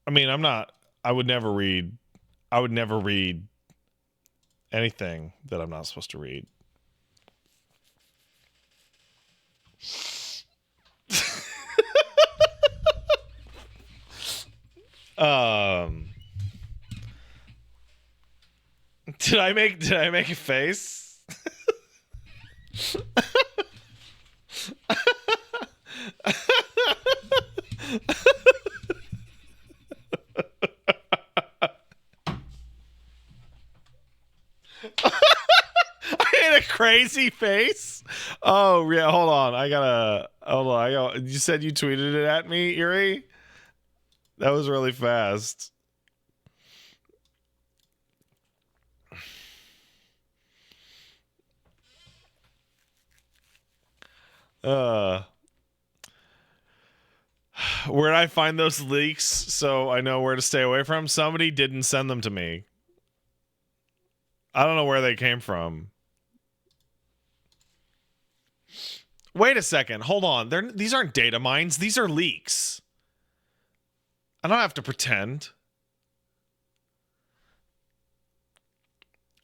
I mean, I'm not. I would never read. I would never read anything that I'm not supposed to read. Um, did I make a face? I made a crazy face. Oh yeah, hold on. Hold on. You said you tweeted it at me, Erie. That was really fast. Uh, where did I find those leaks so I know where to stay away from? Somebody didn't send them to me. I don't know where they came from. Wait a second. Hold on. These aren't data mines. These are leaks. I don't have to pretend.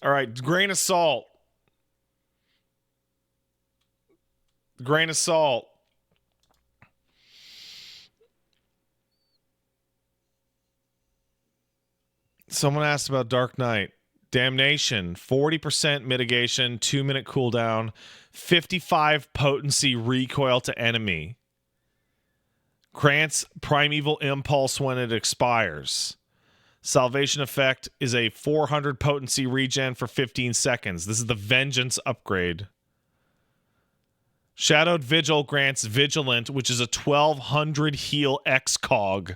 All right, grain of salt. Grain of salt. Someone asked about Dark Knight. Damnation, 40% mitigation, 2-minute cooldown, 55 potency recoil to enemy. Grants primeval impulse when it expires. Salvation effect is a 400 potency regen for 15 seconds. This is the Vengeance upgrade. Shadowed Vigil grants Vigilant, which is a 1200 heal X-Cog.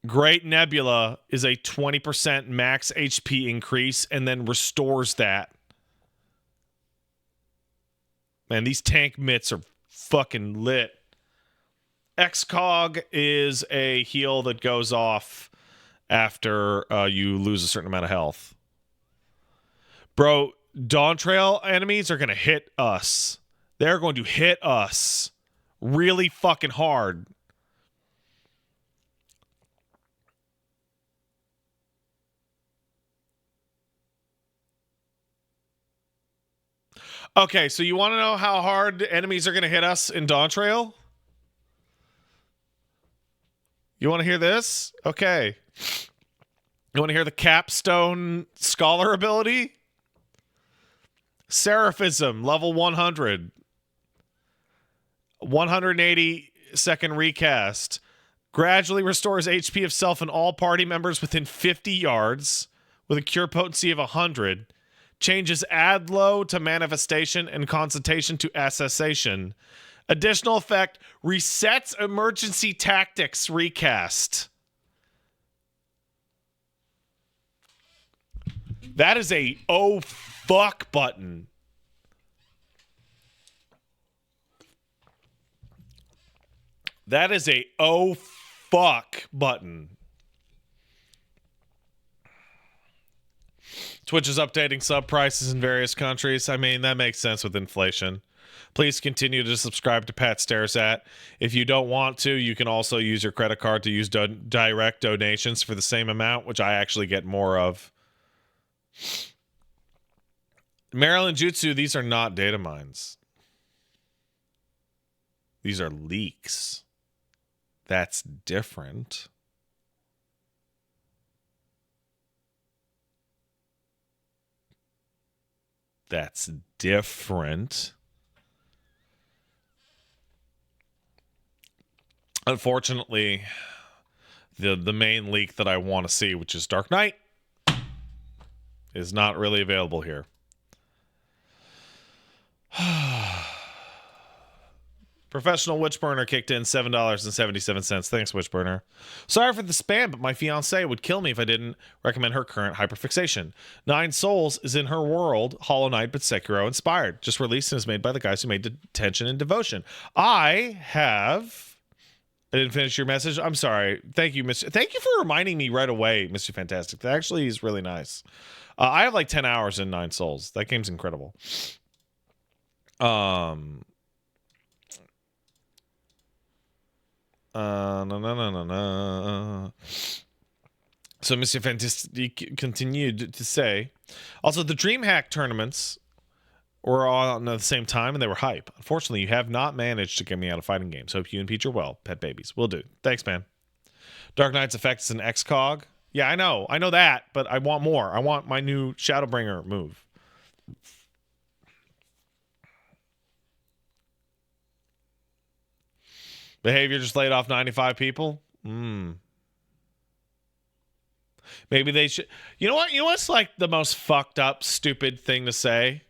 Great Nebula is a 20% max HP increase and then restores that. Man, these tank mitts are fucking lit. X-Cog is a heal that goes off after you lose a certain amount of health. Bro, Dawn Trail enemies are going to hit us. They're going to hit us really fucking hard. Okay, so you want to know how hard enemies are going to hit us in Dawn Trail? You want to hear this? Okay. You want to hear the capstone scholar ability? Seraphism, level 100. 180 second recast. Gradually restores HP of self and all party members within 50 yards with a cure potency of 100. Changes Adlo to manifestation and consultation to cessation. Additional effect, resets emergency tactics recast. That is a oh fuck button. That is a oh fuck button. Twitch is updating sub prices in various countries. I mean, that makes sense with inflation. Please continue to subscribe to Pat Stares At. If you don't want to, you can also use your credit card to use direct donations for the same amount, which I actually get more of. Maryland Jutsu, these are not data mines. These are leaks. That's different. That's different. Unfortunately, the main leak that I want to see, which is Dark Knight, is not really available here. Professional Witchburner kicked in $7.77. Thanks, Witchburner. Sorry for the spam, but my fiance would kill me if I didn't recommend her current hyperfixation. Nine Souls is in her world, Hollow Knight, but Sekiro inspired. Just released and is made by the guys who made Detention and Devotion. I didn't finish your message. I'm sorry. Thank you, Mr. Thank you for reminding me right away, Mr. Fantastic. That actually is really nice. I have like 10 hours in Nine Souls. That game's incredible. No, no, no, no, no. So Mr. Fantastic continued to say, also the DreamHack tournaments were all on at the same time and they were hype. Unfortunately, you have not managed to get me out of fighting games. Hope you and Peach are well. Pet babies. Will do. Thanks, man. Dark Knight's effect is an XCOG. Yeah, I know that, but I want more. I want my new Shadowbringer move. Behavior just laid off 95 people. Maybe they should. You know what? You know what's like the most fucked up, stupid thing to say?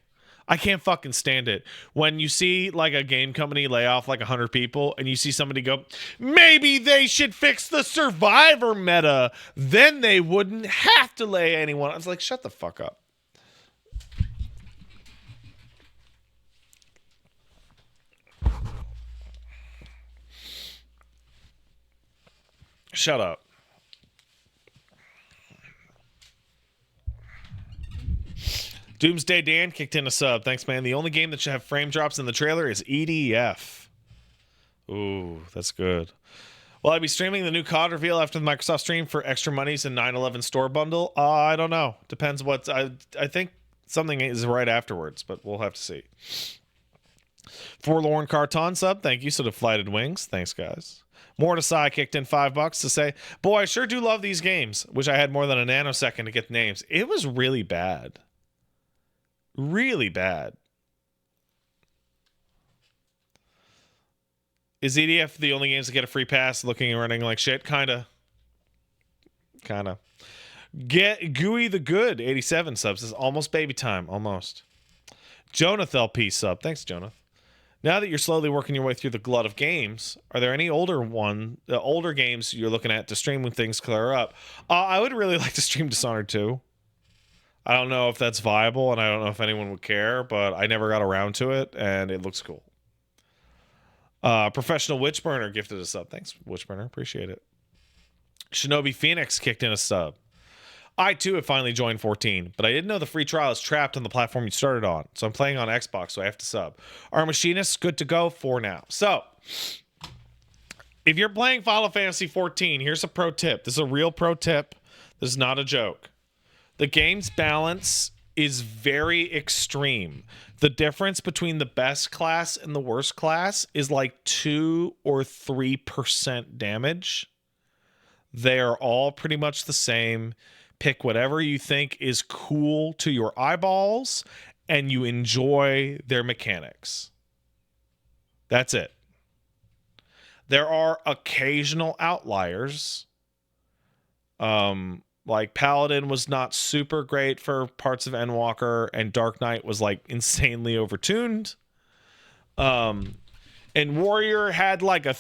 I can't fucking stand it. When you see like a game company lay off like 100 people and you see somebody go, maybe they should fix the survivor meta. Then they wouldn't have to lay anyone. I was like, shut the fuck up. Shut up. Doomsday Dan kicked in a sub. Thanks, man. The only game that should have frame drops in the trailer is EDF. Ooh, that's good. Will I be streaming the new COD reveal after the Microsoft stream for extra monies and 9/11 store bundle? I don't know. Depends what... I think something is right afterwards, but we'll have to see. Forlorn Carton sub. Thank you. So to Flighted Wings. Thanks, guys. Mordecai kicked in $5 to say, boy, I sure do love these games. Wish I had more than a nanosecond to get the names. It was really bad. Really bad. Is EDF the only games that get a free pass looking and running like shit? Kinda. Get Gooey the Good, 87 subs. Is almost baby time. Almost. Jonath LP sub. Thanks, Jonath. Now that you're slowly working your way through the glut of games, are there any older games you're looking at to stream when things clear up? I would really like to stream Dishonored 2. I don't know if that's viable, and I don't know if anyone would care, but I never got around to it, and it looks cool. Professional Witchburner gifted a sub. Thanks, Witchburner. Appreciate it. Shinobi Phoenix kicked in a sub. I, too, have finally joined 14, but I didn't know the free trial is trapped on the platform you started on, so I'm playing on Xbox, so I have to sub. Our machinist good to go for now. So, if you're playing Final Fantasy 14, here's a pro tip. This is a real pro tip. This is not a joke. The game's balance is very extreme. The difference between the best class and the worst class is like 2 or 3% damage. They are all pretty much the same. Pick whatever you think is cool to your eyeballs, and you enjoy their mechanics. That's it. There are occasional outliers. Like Paladin was not super great for parts of Endwalker, and Dark Knight was like insanely overtuned. And Warrior had like a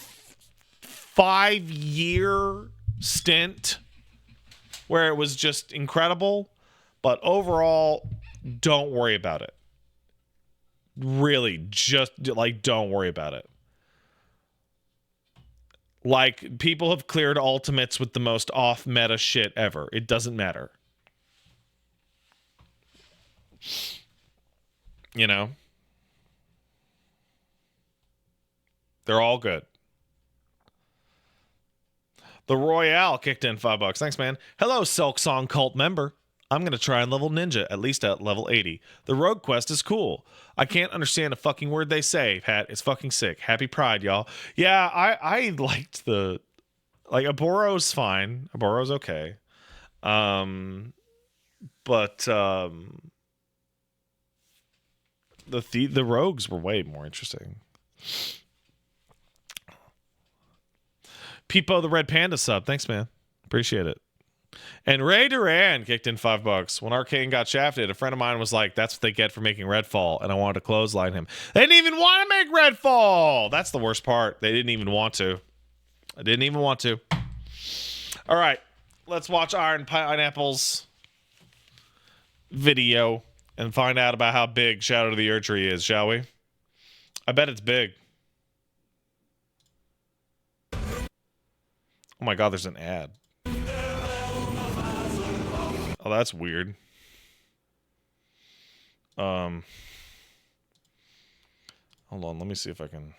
5-year stint where it was just incredible, but overall, don't worry about it. Really, just like don't worry about it. Like, people have cleared ultimates with the most off-meta shit ever. It doesn't matter. You know? They're all good. The Royale kicked in $5. Thanks, man. Hello, Silk Song Cult member. I'm going to try and level Ninja, at least at level 80. The Rogue Quest is cool. I can't understand a fucking word they say, Pat. It's fucking sick. Happy Pride, y'all. Yeah, I liked the... Like, Aboro's fine. Aboro's okay. But the Rogues were way more interesting. Peepo the Red Panda sub. Thanks, man. Appreciate it. And Ray Duran kicked in $5. When Arcane got shafted, a friend of mine was like, that's what they get for making Redfall, and I wanted to clothesline him. They didn't even want to make Redfall! That's the worst part. They didn't even want to. I didn't even want to. All right. Let's watch Iron Pineapple's video and find out about how big Shadow of the Erdtree is, shall we? I bet it's big. Oh my god, there's an ad. Oh, that's weird. Hold on, let me see if I can...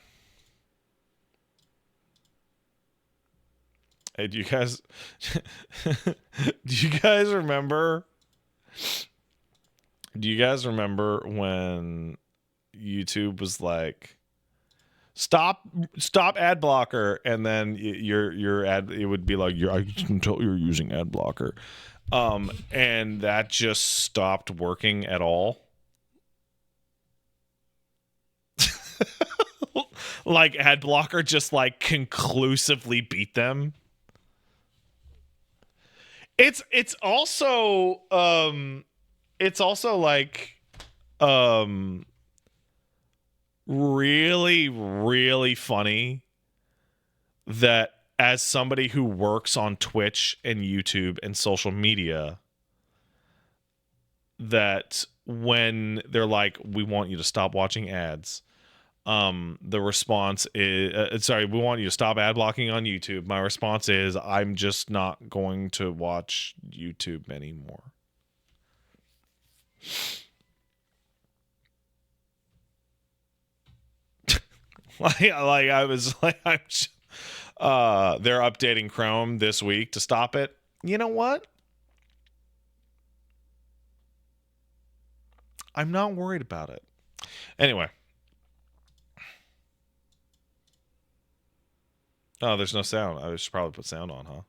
Hey, do you guys do you guys remember when YouTube was like, stop ad blocker, and then your ad, it would be like, I can tell you're using ad blocker, and that just stopped working at all. Like ad blocker just like conclusively beat them. It's also like really, really funny that as somebody who works on Twitch and YouTube and social media, that when they're like, we want you to stop watching ads, the response is, sorry, we want you to stop ad blocking on YouTube. My response is, I'm just not going to watch YouTube anymore. like I was like, they're updating Chrome this week to stop it. You know what? I'm not worried about it. Anyway. Oh, there's no sound. I should probably put sound on, huh?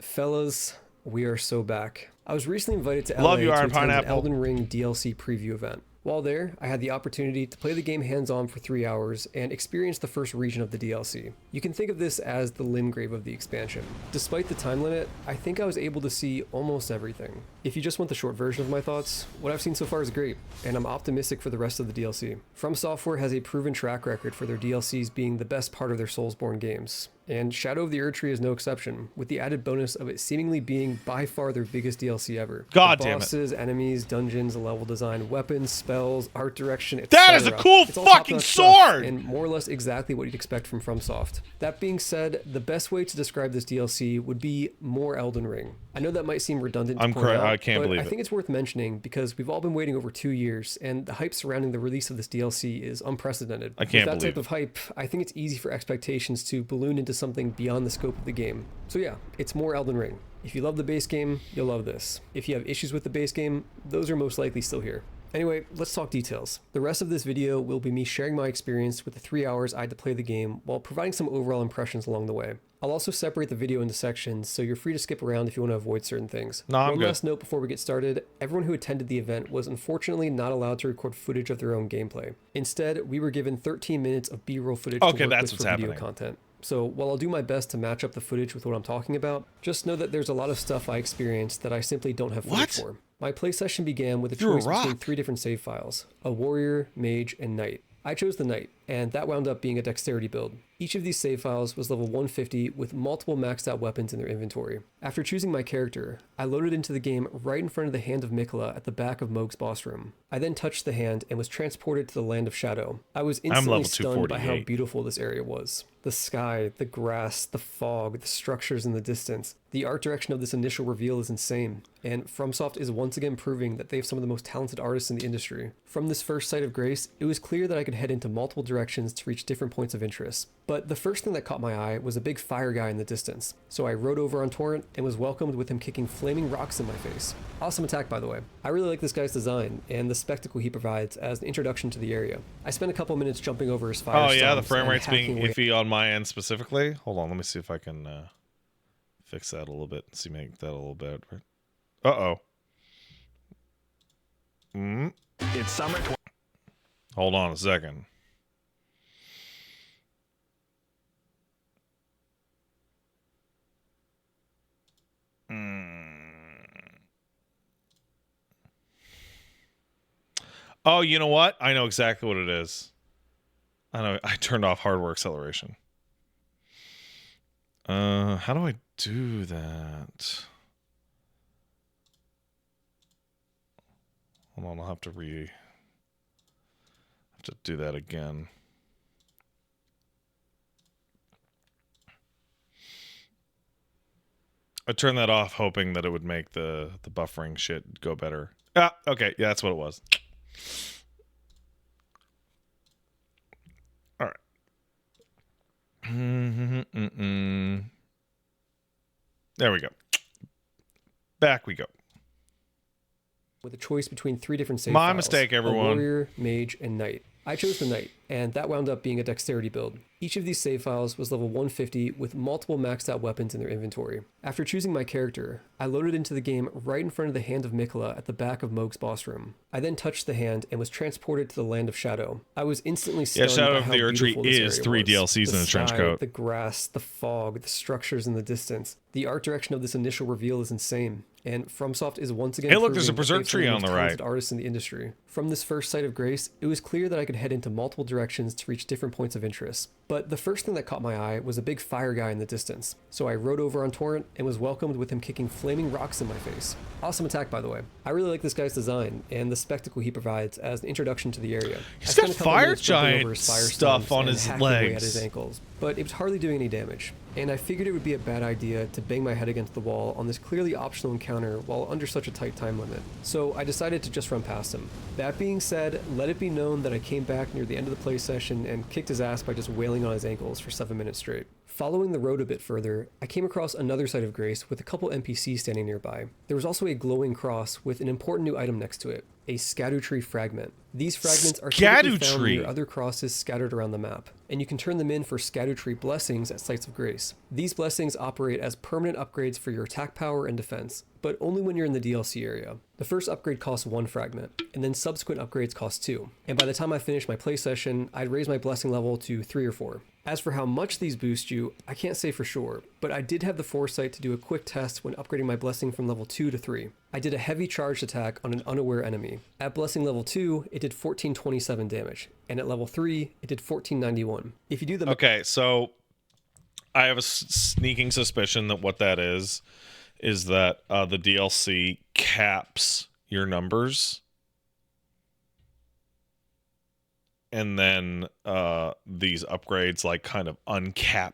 Fellas, we are so back. I was recently invited to Love LA you, to Iron attend an Pineapple. Elden Ring DLC preview event. While there, I had the opportunity to play the game hands-on for 3 hours and experience the first region of the DLC. You can think of this as the Limgrave of the expansion. Despite the time limit, I think I was able to see almost everything. If you just want the short version of my thoughts, what I've seen so far is great, and I'm optimistic for the rest of the DLC. From Software has a proven track record for their DLCs being the best part of their Soulsborne games, and Shadow of the Erdtree is no exception, with the added bonus of it seemingly being by far their biggest DLC ever. God the damn it. bosses, enemies, dungeons, level design, weapons, spells, art direction, etc. That is a cool It's all fucking top-notch stuff, sword! and more or less exactly what you'd expect from FromSoft. That being said, the best way to describe this DLC would be more Elden Ring. I know that might seem redundant to point out, I can't but believe I it. think it's worth mentioning because we've all been waiting over 2 years, and the hype surrounding the release of this DLC is unprecedented. I can't With that believe type of hype, I think it's easy for expectations to balloon into something beyond the scope of the game. So yeah, it's more Elden Ring. If you love the base game, you'll love this. If you have issues with the base game, those are most likely still here. Anyway, let's talk details. The rest of this video will be me sharing my experience with the 3 hours I had to play the game while providing some overall impressions along the way. I'll also separate the video into sections, so you're free to skip around if you want to avoid certain things. No, I'm One good. last note before we get started, everyone who attended the event was unfortunately not allowed to record footage of their own gameplay. Instead, we were given 13 minutes of B-roll footage Okay, to work that's with what's for video happening. content. So while I'll do my best to match up the footage with what I'm talking about, just know that there's a lot of stuff I experienced that I simply don't have footage for. My play session began with a You're a choice between rock. 3 different save files, a warrior, mage, and knight. I chose the knight, and that wound up being a dexterity build. Each of these save files was level 150 with multiple maxed out weapons in their inventory. After choosing my character, I loaded into the game right in front of the Hand of Miquella at the back of Mohg's boss room. I then touched the hand and was transported to the Land of Shadow. I was instantly level stunned by how 248. beautiful this area was. The sky, the grass, the fog, the structures in the distance. The art direction of this initial reveal is insane, and FromSoft is once again proving that they have some of the most talented artists in the industry. From this first sight of grace, it was clear that I could head into multiple directions to reach different points of interest. But the first thing that caught my eye was a big fire guy in the distance, so I rode over on Torrent and was welcomed with him kicking flaming rocks in my face. Awesome attack, by the way. I really like this guy's design and the spectacle he provides as an introduction to the area. I spent a couple minutes jumping over his fire Oh yeah, the stomps frame and rate's being hacking away iffy on my end specifically. Hold on, let me see if I can fix that a little bit. See, make that a little better. Uh-oh. It's summer. Hold on a second. Oh, you know what? I know exactly what it is. I know. I turned off hardware acceleration. How do I do that? Hold on, I'll have to do that again. I turned that off hoping that it would make the buffering shit go better. Ah, okay, yeah, that's what it was. All right. There we go. Back we go. with a choice between 3 different save My files, mistake, a everyone. warrior, mage, and knight. I chose the knight, and that wound up being a dexterity build. Each of these save files was level 150 with multiple maxed out weapons in their inventory. After choosing my character, I loaded into the game right in front of the Hand of Miquella at the back of Mohg's boss room. I then touched the hand and was transported to the Land of Shadow. I was instantly stunned Shadow by of how the Erdtree beautiful this is area 3 was. DLCs The in a trench sky, coat. The grass, the fog, the structures in the distance. The art direction of this initial reveal is insane. And FromSoft is once again Hey, look, there's a proving that berserk they have some of tree the on most the talented right. artists in the industry. From this first sight of grace, it was clear that I could head into multiple directions to reach different points of interest. But the first thing that caught my eye was a big fire guy in the distance. So I rode over on Torrent and was welcomed with him kicking flaming rocks in my face. Awesome attack, by the way. I really like this guy's design and the spectacle he provides as an introduction to the area. He's I spent got a couple fire minutes jumping giant over his fire stuff stumps on and his hacking away at legs. his ankles, but it was hardly doing any damage. And I figured it would be a bad idea to bang my head against the wall on this clearly optional encounter while under such a tight time limit. So I decided to just run past him. That being said, let it be known that I came back near the end of the play session and kicked his ass by just wailing on his ankles for 7 minutes straight. Following the road a bit further, I came across another site of grace with a couple NPCs standing nearby. There was also a glowing cross with an important new item next to it, a Scadutree fragment. These fragments are typically found Scadutree. near other crosses scattered around the map, and you can turn them in for Scadutree blessings at sites of grace. These blessings operate as permanent upgrades for your attack power and defense, but only when you're in the DLC area. The first upgrade costs 1 fragment, and then subsequent upgrades cost 2. And by the time I finished my play session, I'd raised my blessing level to 3 or 4. As for how much these boost you, I can't say for sure, but I did have the foresight to do a quick test when upgrading my blessing from level 2 to 3. I did a heavy charged attack on an unaware enemy. At blessing level 2, it did 1427 damage, and at level 3, it did 1491. If you do the Okay, so I have a sneaking suspicion that what that is that the DLC caps your numbers, and then these upgrades like kind of uncap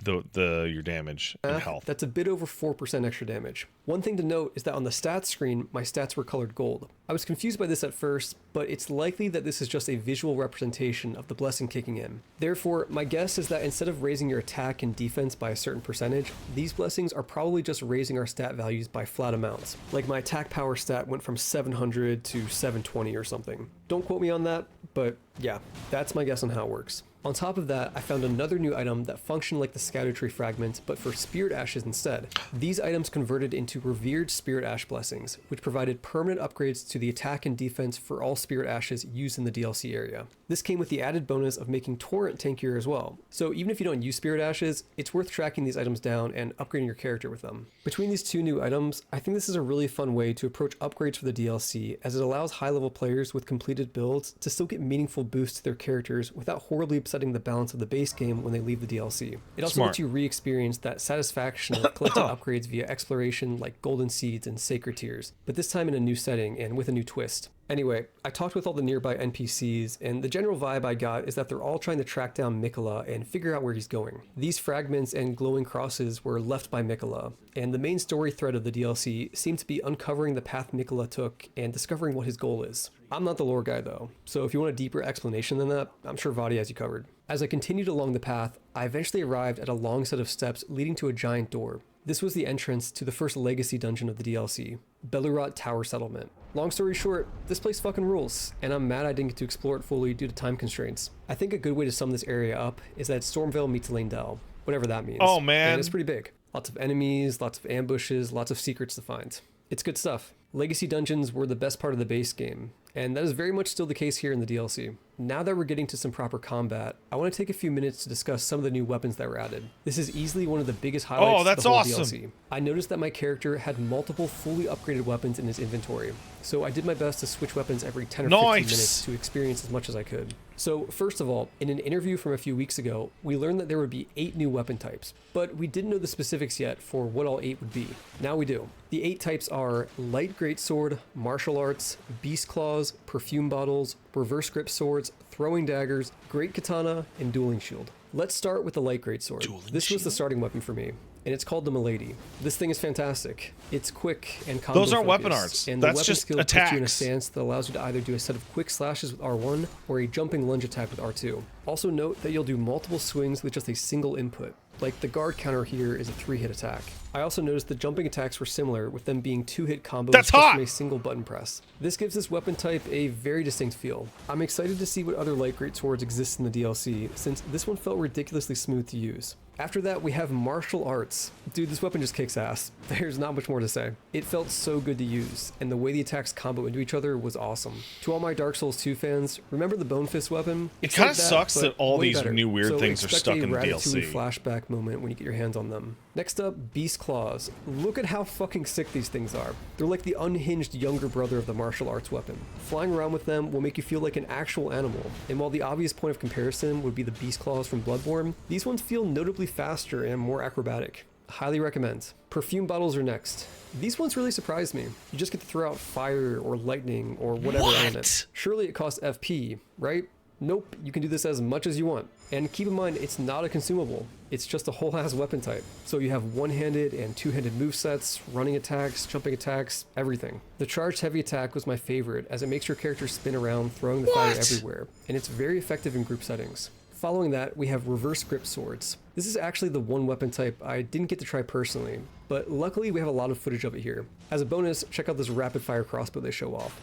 the your damage and health. That's a bit over 4% extra damage. One thing to note is that on the stats screen, my stats were colored gold. I was confused by this at first, but it's likely that this is just a visual representation of the blessing kicking in. Therefore, my guess is that instead of raising your attack and defense by a certain percentage, these blessings are probably just raising our stat values by flat amounts. Like my attack power stat went from 700 to 720 or something. Don't quote me on that, but yeah, that's my guess on how it works. On top of that, I found another new item that functioned like the Scadutree fragment, but for Spirit Ashes instead. These items converted into Revered Spirit Ash blessings, which provided permanent upgrades to the attack and defense for all Spirit Ashes used in the DLC area. This came with the added bonus of making Torrent tankier as well, so even if you don't use Spirit Ashes, it's worth tracking these items down and upgrading your character with them. Between these 2 new items, I think this is a really fun way to approach upgrades for the DLC, as it allows high-level players with completed builds to still get meaningful boosts to their characters without horribly upsetting the balance of the base game when they leave the DLC. It also Smart. lets you re-experience that satisfaction of collecting upgrades via exploration like Golden Seeds and Sacred Tears, but this time in a new setting and with a new twist. Anyway, I talked with all the nearby NPCs, and the general vibe I got is that they're all trying to track down Miquella and figure out where he's going. These fragments and glowing crosses were left by Miquella, and the main story thread of the DLC seemed to be uncovering the path Miquella took and discovering what his goal is. I'm not the lore guy though, so if you want a deeper explanation than that, I'm sure Vadi has you covered. As I continued along the path, I eventually arrived at a long set of steps leading to a giant door. This was the entrance to the first legacy dungeon of the DLC, Belurot Tower Settlement. Long story short, this place fucking rules, and I'm mad I didn't get to explore it fully due to time constraints. I think a good way to sum this area up is that Stormvale meets Leyndell, whatever that means. Oh, man. And it's pretty big. Lots of enemies, lots of ambushes, lots of secrets to find. It's good stuff. Legacy dungeons were the best part of the base game, and that is very much still the case here in the DLC. Now that we're getting to some proper combat, I want to take a few minutes to discuss some of the new weapons that were added. This is easily one of the biggest highlights that's of the whole awesome. DLC. I noticed that my character had multiple fully upgraded weapons in his inventory, so I did my best to switch weapons every 10 or 15 minutes to experience as much as I could. So first of all, in an interview from a few weeks ago, we learned that there would be 8 new weapon types, but we didn't know the specifics yet for what all 8 would be. Now we do. The 8 types are Light Greatsword, Martial Arts, Beast Claws, Perfume Bottles, Reverse Grip Swords, Throwing Daggers, Great Katana, and Dueling Shield. Let's start with the light greatsword. Dueling This was the shield? starting weapon for me, and it's called the Milady. This thing is fantastic. It's quick and combo Those aren't weapon focused, arts. and the That's weapon just skill puts you in a attacks. stance that allows you to either do a set of quick slashes with R1 or a jumping lunge attack with R2. Also note that you'll do multiple swings with just a single input. Like the guard counter here is a 3-hit attack. I also noticed the jumping attacks were similar, with them being 2-hit combos That's just hot! from a single button press. This gives this weapon type a very distinct feel. I'm excited to see what other light greatswords exist in the DLC, since this one felt ridiculously smooth to use. After that, we have martial arts. Dude, this weapon just kicks ass. There's not much more to say. It felt so good to use, and the way the attacks combo into each other was awesome. To all my Dark Souls 2 fans, remember the Bone Fist weapon? It It's kinda like sucks but that all way these better. new weird So things are expect stuck a in the Ratatouille DLC. flashback moment when you get your hands on them. Next up, Beast Claws. Look at how fucking sick these things are. They're like the unhinged younger brother of the martial arts weapon. Flying around with them will make you feel like an actual animal, and while the obvious point of comparison would be the Beast Claws from Bloodborne, these ones feel notably faster and more acrobatic. Highly recommend. Perfume bottles are next. These ones really surprised me. You just get to throw out fire or lightning or whatever What? element. Surely it costs FP, right? Nope, you can do this as much as you want. And keep in mind, it's not a consumable. It's just a whole ass weapon type. So you have one-handed and two-handed movesets, running attacks, jumping attacks, everything. The charged heavy attack was my favorite, as it makes your character spin around, throwing the fire What? everywhere. And it's very effective in group settings. Following that, we have reverse grip swords. This is actually the one weapon type I didn't get to try personally, but luckily we have a lot of footage of it here. As a bonus, check out this rapid fire crossbow they show off.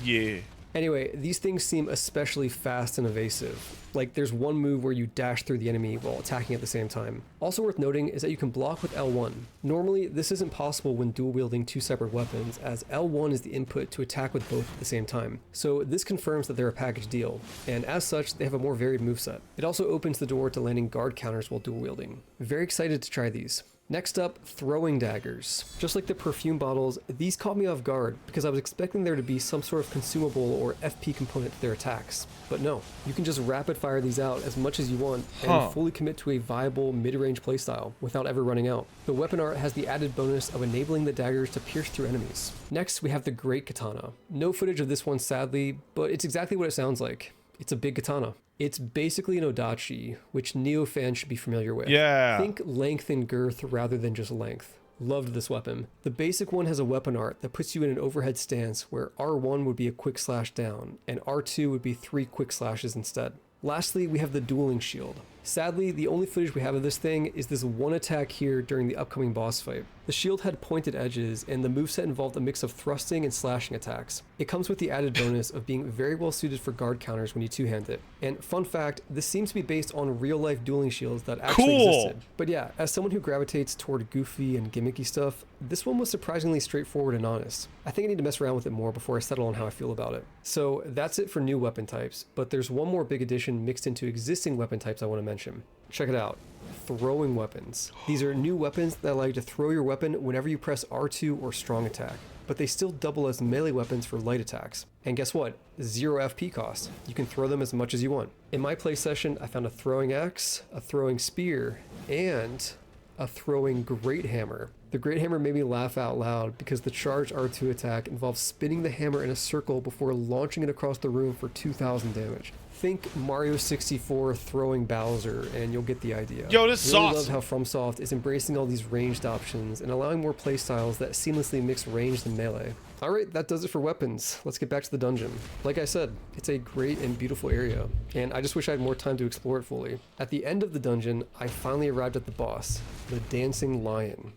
Yeah. Anyway, these things seem especially fast and evasive. Like there's one move where you dash through the enemy while attacking at the same time. Also worth noting is that you can block with L1. Normally, this isn't possible when dual wielding two separate weapons, as L1 is the input to attack with both at the same time. So this confirms that they're a package deal, and as such, they have a more varied moveset. It also opens the door to landing guard counters while dual wielding. Very excited to try these. Next up, throwing daggers. Just like the perfume bottles, these caught me off guard because I was expecting there to be some sort of consumable or FP component to their attacks. But no, you can just rapid fire these out as much as you want and fully commit to a viable mid-range playstyle without ever running out. The weapon art has the added bonus of enabling the daggers to pierce through enemies. Next, we have the Great Katana. No footage of this one sadly, but it's exactly what it sounds like. It's a big katana. It's basically an Odachi, which Neo fans should be familiar with. Yeah. Think length and girth rather than just length. Loved this weapon. The basic one has a weapon art that puts you in an overhead stance where R1 would be a quick slash down, and R2 would be 3 quick slashes instead. Lastly, we have the dueling shield. Sadly, the only footage we have of this thing is this one attack here during the upcoming boss fight. The shield had pointed edges, and the moveset involved a mix of thrusting and slashing attacks. It comes with the added bonus of being very well suited for guard counters when you two-hand it. And fun fact, this seems to be based on real-life dueling shields that actually Cool. existed. But yeah, as someone who gravitates toward goofy and gimmicky stuff, this one was surprisingly straightforward and honest. I think I need to mess around with it more before I settle on how I feel about it. So that's it for new weapon types, but there's one more big addition mixed into existing weapon types I want to mention. Check it out. Throwing weapons. These are new weapons that allow you to throw your weapon whenever you press R2 or strong attack, but they still double as melee weapons for light attacks. And guess what? 0 FP cost. You can throw them as much as you want. In my play session, I found a throwing axe, a throwing spear, and a throwing great hammer. The great hammer made me laugh out loud because the charged R2 attack involves spinning the hammer in a circle before launching it across the room for 2,000 damage. Think Mario 64 throwing Bowser, and you'll get the idea. Yo, this is really awesome. love how FromSoft is embracing all these ranged options and allowing more playstyles that seamlessly mix ranged and melee. Alright, that does it for weapons. Let's get back to the dungeon. Like I said, it's a great and beautiful area, and I just wish I had more time to explore it fully. At the end of the dungeon, I finally arrived at the boss, the Dancing Lion.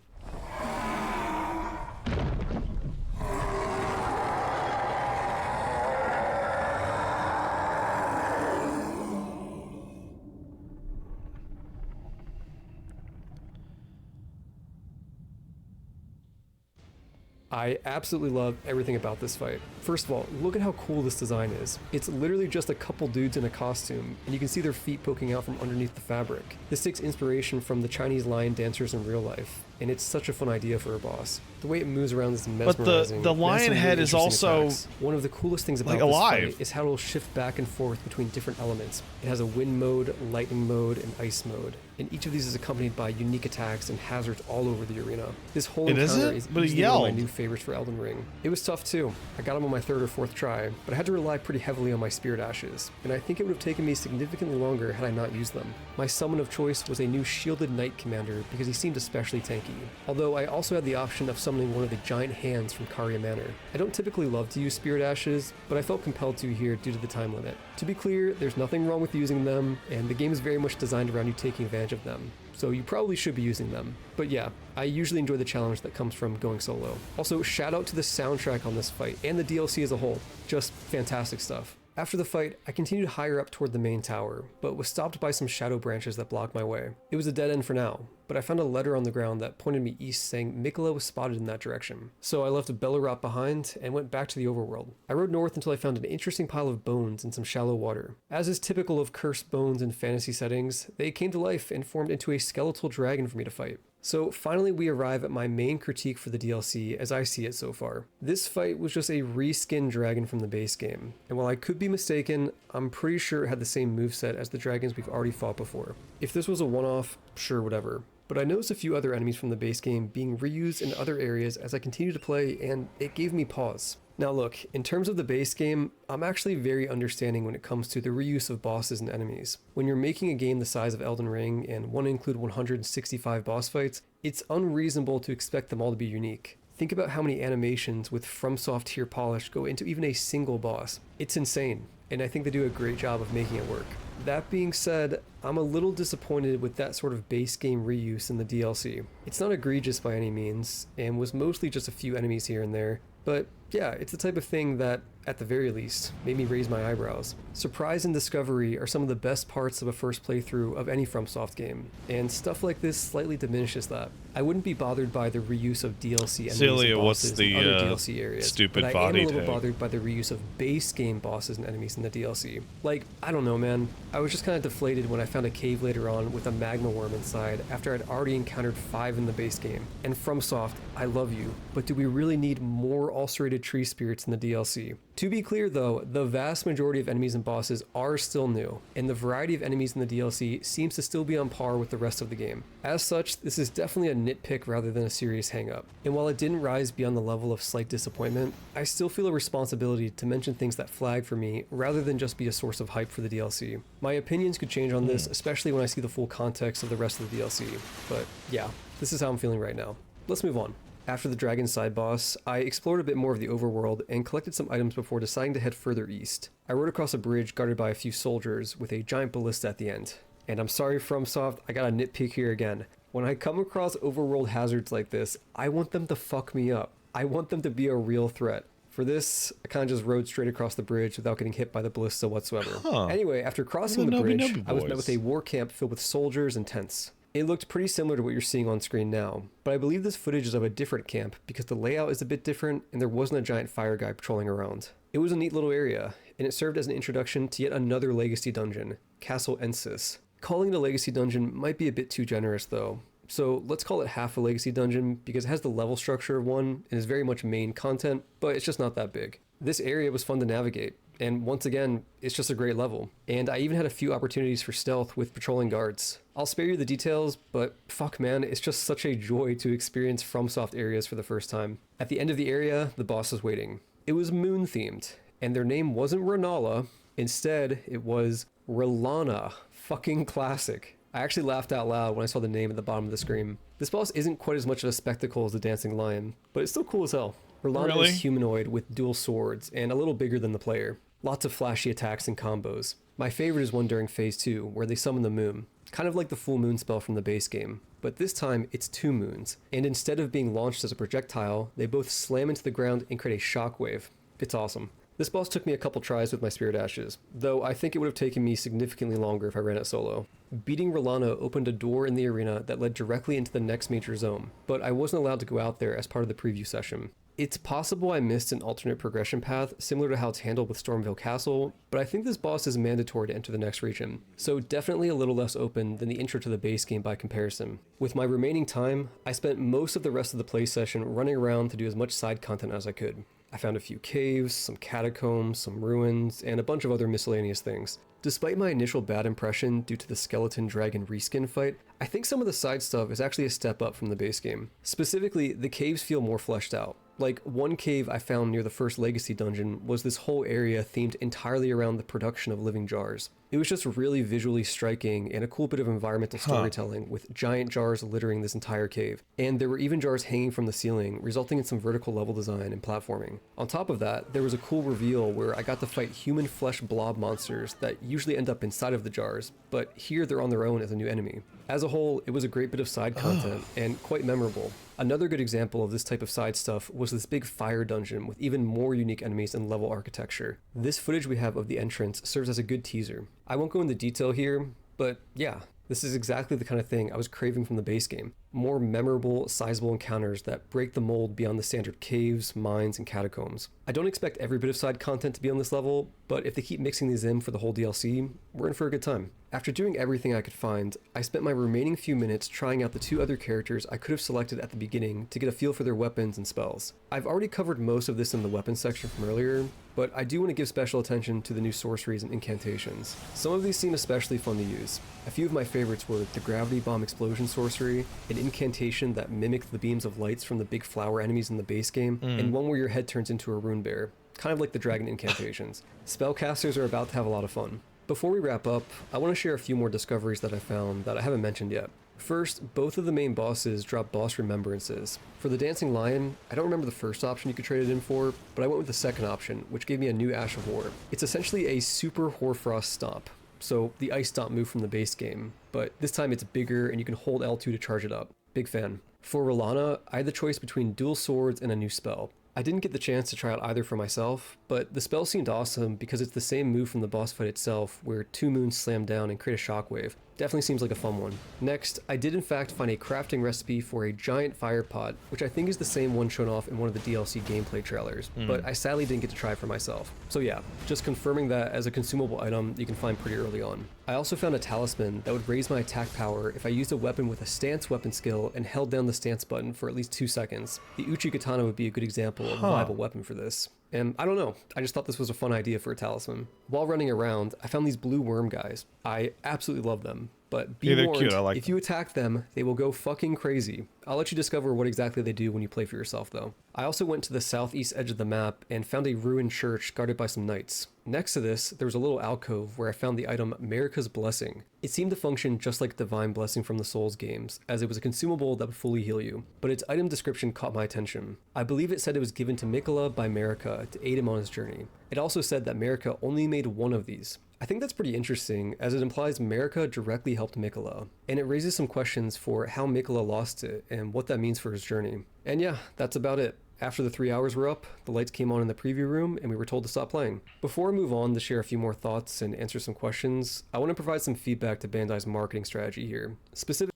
I absolutely love everything about this fight. First of all, look at how cool this design is. It's literally just a couple dudes in a costume, and you can see their feet poking out from underneath the fabric. This takes inspiration from the Chinese lion dancers in real life, and it's such a fun idea for a boss. The way it moves around is mesmerizing. the and has lion some really head is interesting also, attacks. One of the coolest things about like, this alive. fight is how it'll shift back and forth between different elements. It has a wind mode, lightning mode, and ice mode. and each of these is accompanied by unique attacks and hazards all over the arena. This whole It encounter isn't? is But he easily one of my yelled. new favorites for Elden Ring. It was tough too. I got him on my third or fourth try, but I had to rely pretty heavily on my Spirit Ashes, and I think it would have taken me significantly longer had I not used them. My summon of choice was a new Shielded Knight commander because he seemed especially tanky, although I also had the option of summoning one of the giant hands from Karya Manor. I don't typically love to use Spirit Ashes, but I felt compelled to here due to the time limit. To be clear, there's nothing wrong with using them, and the game is very much designed around you taking advantage of them, so you probably should be using them. But yeah, I usually enjoy the challenge that comes from going solo. Also, shout out to the soundtrack on this fight and the DLC as a whole. Just fantastic stuff. After the fight, I continued higher up toward the main tower, but was stopped by some shadow branches that blocked my way. It was a dead end for now, but I found a letter on the ground that pointed me east saying Mikola was spotted in that direction. So I left Bellerot behind and went back to the overworld. I rode north until I found an interesting pile of bones in some shallow water. As is typical of cursed bones in fantasy settings, they came to life and formed into a skeletal dragon for me to fight. So finally we arrive at my main critique for the DLC as I see it so far. This fight was just a reskinned dragon from the base game, and while I could be mistaken, I'm pretty sure it had the same moveset as the dragons we've already fought before. If this was a one-off, sure, whatever. But I noticed a few other enemies from the base game being reused in other areas as I continued to play, and it gave me pause. Now look, in terms of the base game, I'm actually very understanding when it comes to the reuse of bosses and enemies. When you're making a game the size of Elden Ring and want to include 165 boss fights, it's unreasonable to expect them all to be unique. Think about how many animations with FromSoft tier polish go into even a single boss. It's insane, and I think they do a great job of making it work. That being said, I'm a little disappointed with that sort of base game reuse in the DLC. It's not egregious by any means, and was mostly just a few enemies here and there, but yeah, it's the type of thing that, at the very least, made me raise my eyebrows. Surprise and discovery are some of the best parts of a first playthrough of any FromSoft game, and stuff like this slightly diminishes that. I wouldn't be bothered by the reuse of DLC enemies Celia, and what's bosses the, in other DLC areas, stupid but I am body a little tag? bothered by the reuse of base game bosses and enemies in the DLC. Like, I don't know, man. I was just kind of deflated when I found a cave later on with a magma worm inside after I'd already encountered 5 in the base game. And FromSoft, I love you, but do we really need more ulcerated tree spirits in the DLC? To be clear though, the vast majority of enemies and bosses are still new, and the variety of enemies in the DLC seems to still be on par with the rest of the game. As such, this is definitely a nitpick rather than a serious hang-up. And while it didn't rise beyond the level of slight disappointment, I still feel a responsibility to mention things that flag for me rather than just be a source of hype for the DLC. My opinions could change on this, especially when I see the full context of the rest of the DLC. But yeah, this is how I'm feeling right now. Let's move on. After the dragon side boss, I explored a bit more of the overworld and collected some items before deciding to head further east. I rode across a bridge guarded by a few soldiers with a giant ballista at the end. And I'm sorry FromSoft, I got a nitpick here again. When I come across overworld hazards like this, I want them to fuck me up. I want them to be a real threat. For this, I kind of just rode straight across the bridge without getting hit by the ballista whatsoever. Anyway, after crossing the bridge, I was met with a war camp filled with soldiers and tents. It looked pretty similar to what you're seeing on screen now, but I believe this footage is of a different camp because the layout is a bit different and there wasn't a giant fire guy patrolling around. It was a neat little area, and it served as an introduction to yet another legacy dungeon, Castle Ensis. Calling it a legacy dungeon might be a bit too generous though, so let's call it half a legacy dungeon because it has the level structure of one and is very much main content, but it's just not that big. This area was fun to navigate, and once again, it's just a great level. And I even had a few opportunities for stealth with patrolling guards. I'll spare you the details, but fuck man, it's just such a joy to experience FromSoft areas for the first time. At the end of the area, the boss was waiting. It was moon themed, and their name wasn't Renala, instead it was Rellana. Fucking classic. I actually laughed out loud when I saw the name at the bottom of the screen. This boss isn't quite as much of a spectacle as the Dancing Lion, but it's still cool as hell. Rellana is humanoid with dual swords and a little bigger than the player. Lots of flashy attacks and combos. My favorite is one during phase 2 where they summon the moon, kind of like the full moon spell from the base game, but this time it's 2 moons, and instead of being launched as a projectile, they both slam into the ground and create a shockwave. It's awesome. This boss took me a couple tries with my Spirit Ashes, though I think it would have taken me significantly longer if I ran it solo. Beating Rellana opened a door in the arena that led directly into the next major zone, but I wasn't allowed to go out there as part of the preview session. It's possible I missed an alternate progression path similar to how it's handled with Stormvale Castle, but I think this boss is mandatory to enter the next region, so definitely a little less open than the intro to the base game by comparison. With my remaining time, I spent most of the rest of the play session running around to do as much side content as I could. I found a few caves, some catacombs, some ruins, and a bunch of other miscellaneous things. Despite my initial bad impression due to the skeleton dragon reskin fight, I think some of the side stuff is actually a step up from the base game. Specifically, the caves feel more fleshed out. Like, one cave I found near the first Legacy dungeon was this whole area themed entirely around the production of living jars. It was just really visually striking and a cool bit of environmental storytelling with giant jars littering this entire cave. And there were even jars hanging from the ceiling, resulting in some vertical level design and platforming. On top of that, there was a cool reveal where I got to fight human flesh blob monsters that usually end up inside of the jars, but here they're on their own as a new enemy. As a whole, it was a great bit of side content and quite memorable. Another good example of this type of side stuff was this big fire dungeon with even more unique enemies and level architecture. This footage we have of the entrance serves as a good teaser. I won't go into detail here, but yeah, this is exactly the kind of thing I was craving from the base game. More memorable, sizable encounters that break the mold beyond the standard caves, mines, and catacombs. I don't expect every bit of side content to be on this level, but if they keep mixing these in for the whole DLC, we're in for a good time. After doing everything I could find, I spent my remaining few minutes trying out the 2 other characters I could have selected at the beginning to get a feel for their weapons and spells. I've already covered most of this in the weapons section from earlier, but I do want to give special attention to the new sorceries and incantations. Some of these seem especially fun to use. A few of my favorites were the Gravity Bomb Explosion sorcery, an incantation that mimicked the beams of lights from the big flower enemies in the base game, and one where your head turns into a rune bear, kind of like the dragon incantations. Spellcasters are about to have a lot of fun. Before we wrap up, I want to share a few more discoveries that I found that I haven't mentioned yet. First, both of the main bosses drop boss remembrances. For the Dancing Lion, I don't remember the first option you could trade it in for, but I went with the second option, which gave me a new Ash of War. It's essentially a super Hoarfrost stomp, so the ice stomp move from the base game, but this time it's bigger and you can hold L2 to charge it up. Big fan. For Rolana, I had the choice between dual swords and a new spell. I didn't get the chance to try out either for myself, but the spell seemed awesome because it's the same move from the boss fight itself, where 2 moons slam down and create a shockwave. Definitely seems like a fun one. Next, I did in fact find a crafting recipe for a giant fire pot, which I think is the same one shown off in one of the DLC gameplay trailers, but I sadly didn't get to try for myself. So yeah, just confirming that as a consumable item you can find pretty early on. I also found a talisman that would raise my attack power if I used a weapon with a stance weapon skill and held down the stance button for at least 2 seconds. The Uchi Katana would be a good example of a viable weapon for this. And I don't know, I just thought this was a fun idea for a talisman. While running around, I found these blue worm guys. I absolutely love them, but be they're warned, cute. I like if you attack them, they will go fucking crazy. I'll let you discover what exactly they do when you play for yourself though. I also went to the southeast edge of the map and found a ruined church guarded by some knights. Next to this, there was a little alcove where I found the item Marika's Blessing. It seemed to function just like Divine Blessing from the Souls games, as it was a consumable that would fully heal you, but its item description caught my attention. I believe it said it was given to Mikola by Marika to aid him on his journey. It also said that Marika only made one of these. I think that's pretty interesting, as it implies Marika directly helped Mikola, and it raises some questions for how Mikola lost it and what that means for his journey. And yeah, that's about it. After the 3 hours were up, the lights came on in the preview room and we were told to stop playing. Before I move on to share a few more thoughts and answer some questions, I want to provide some feedback to Bandai's marketing strategy here. Specifically,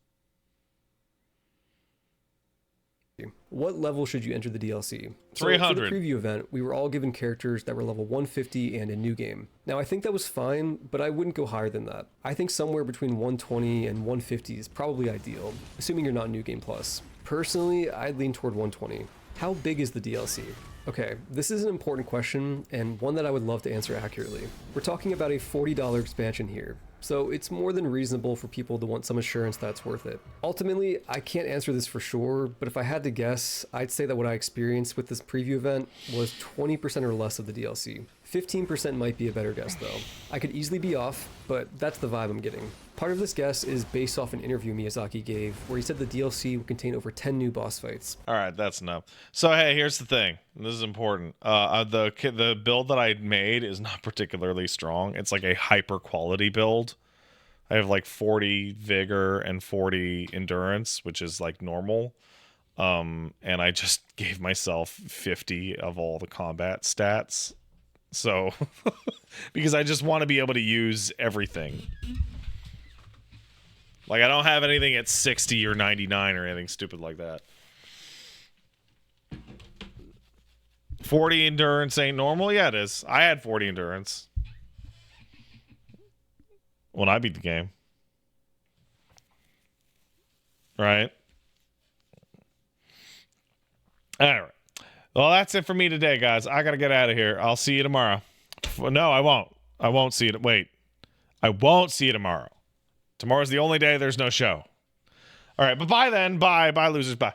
what level should you enter the DLC? So 300. for the preview event, we were all given characters that were level 150 and in new game. Now I think that was fine, but I wouldn't go higher than that. I think somewhere between 120 and 150 is probably ideal, assuming you're not new game plus. Personally, I'd lean toward 120. How big is the DLC? Okay, this is an important question and one that I would love to answer accurately. We're talking about a $40 expansion here, so it's more than reasonable for people to want some assurance that's worth it. Ultimately, I can't answer this for sure, but if I had to guess, I'd say that what I experienced with this preview event was 20% or less of the DLC. 15% might be a better guess though. I could easily be off, but that's the vibe I'm getting. Part of this guess is based off an interview Miyazaki gave, where he said the DLC would contain over 10 new boss fights. All right, that's enough. So hey, here's the thing. This is important. The build that I made is not particularly strong. It's like a hyper quality build. I have like 40 vigor and 40 endurance, which is like normal. And I just gave myself 50 of all the combat stats. So because I just want to be able to use everything. Like, I don't have anything at 60 or 99 or anything stupid like that. 40 endurance ain't normal? Yeah, it is. I had 40 endurance when I beat the game. Right? All right. Well, that's it for me today, guys. I got to get out of here. I'll see you tomorrow. No, I won't. I won't see it. Wait. I won't see you tomorrow. Tomorrow's the only day there's no show. All right, but bye then. Bye. Bye, losers. Bye.